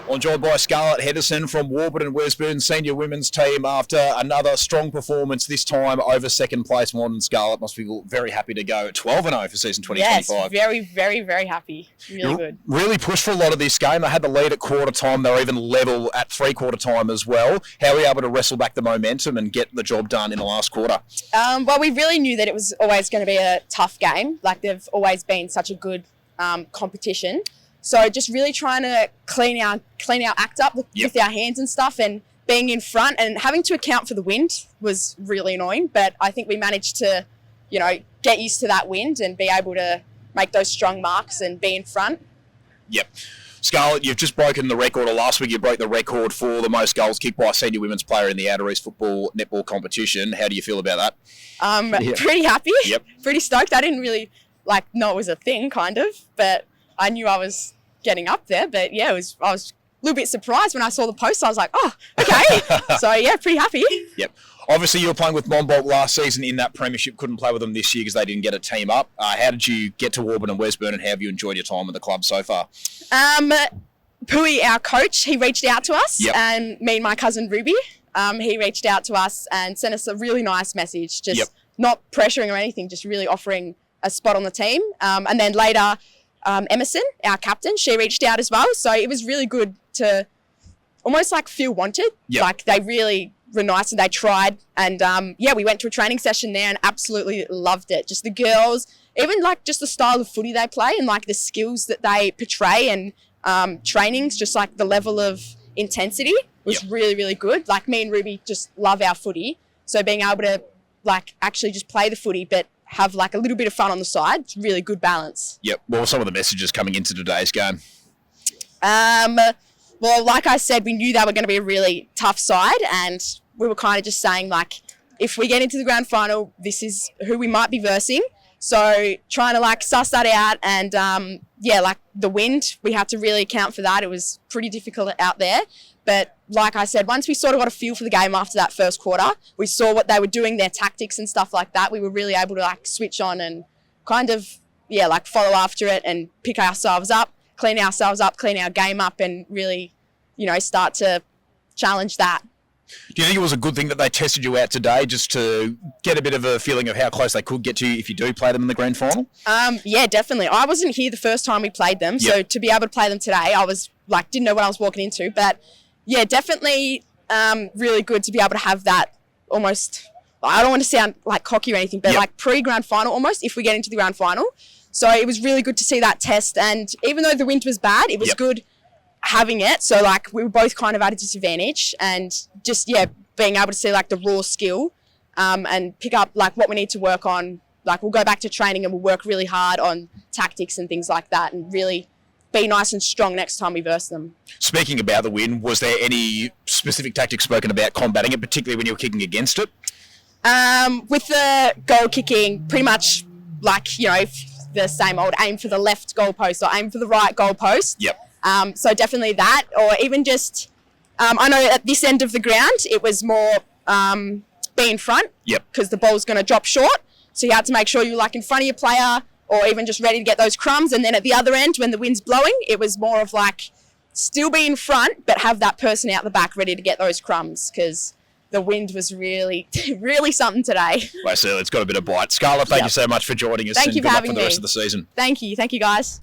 I'm joined by Scarlett Henderson from Warburton-Wesburn senior women's team after another strong performance, this time over second place. Modern Scarlett must be very happy to go 12-0 for season 2025. Yes, very, very, very happy. Really good. Really pushed for a lot of this game. They had the lead at quarter time. They were even level at three-quarter time as well. How were you able to wrestle back the momentum and get the job done in the last quarter? Well, we really knew that it was always going to be a tough game. Like, they've always been such a good competition. So just really trying to clean our act up with our hands and stuff, and being in front and having to account for the wind was really annoying. But I think we managed to, get used to that wind and be able to make those strong marks and be in front. Yep. Scarlett, you've just broken the record, or last week you broke the record for the most goals kicked by a senior women's player in the Outer East football netball competition. How do you feel about that? Pretty happy. Yep. Pretty stoked. I didn't really know it was a thing, kind of, but I knew I was getting up there. But yeah, I was a little bit surprised when I saw the post. I was like, oh, okay. So yeah, pretty happy. Yep. Obviously, you were playing with Monbulk last season in that premiership. Couldn't play with them this year because they didn't get a team up. How did you get to Warburton-Wesburn, and how have you enjoyed your time at the club so far? Pui, our coach, he reached out to us, Yep. and me and my cousin Ruby, he reached out to us and sent us a really nice message, just not pressuring or anything, just really offering a spot on the team. And then later, Emerson, our captain, she reached out as well. So it was really good to almost feel wanted. Yep. Like, they really were nice and they tried. And we went to a training session there and absolutely loved it. Just the girls, even just the style of footy they play and the skills that they portray, and trainings, just the level of intensity was really, really good. Me and Ruby just love our footy. So being able to actually just play the footy, but have a little bit of fun on the side, it's really good balance. Yep. What were some of the messages coming into today's game? Well, like I said, we knew they were going to be a really tough side, and we were kind of just saying, if we get into the grand final, this is who we might be versing. So trying to suss that out, and the wind, we had to really account for that. It was pretty difficult out there. But like I said, once we sort of got a feel for the game after that first quarter, we saw what they were doing, their tactics and stuff like that. We were really able to switch on and kind of, follow after it and pick ourselves up, clean our game up, and really, start to challenge that. Do you think it was a good thing that they tested you out today, just to get a bit of a feeling of how close they could get to you if you do play them in the grand final? Yeah, definitely. I wasn't here the first time we played them, so to be able to play them today, I was didn't know what I was walking into. But yeah, definitely really good to be able to have that almost, I don't want to sound cocky or anything, but pre-grand final almost, if we get into the grand final. So it was really good to see that test. And even though the wind was bad, it was good having it. So we were both kind of at a disadvantage, and just, being able to see the raw skill and pick up what we need to work on. We'll go back to training and we'll work really hard on tactics and things like that, and really be nice and strong next time we verse them. Speaking about the win, was there any specific tactics spoken about combating it, particularly when you were kicking against it? With the goal kicking, pretty much the same old aim for the left goal post or aim for the right goal post. Yep. So definitely that, or even just, I know at this end of the ground, it was more be in front. Yep. Because the ball's going to drop short. So you had to make sure you were in front of your player, or even just ready to get those crumbs. And then at the other end, when the wind's blowing, it was more of still be in front, but have that person out the back ready to get those crumbs, because the wind was really, really something today. Well, so it's got a bit of bite. Scarlett, thank you so much for joining us. Thank you for having me. Good luck for the rest of the season. Thank you. Thank you, guys.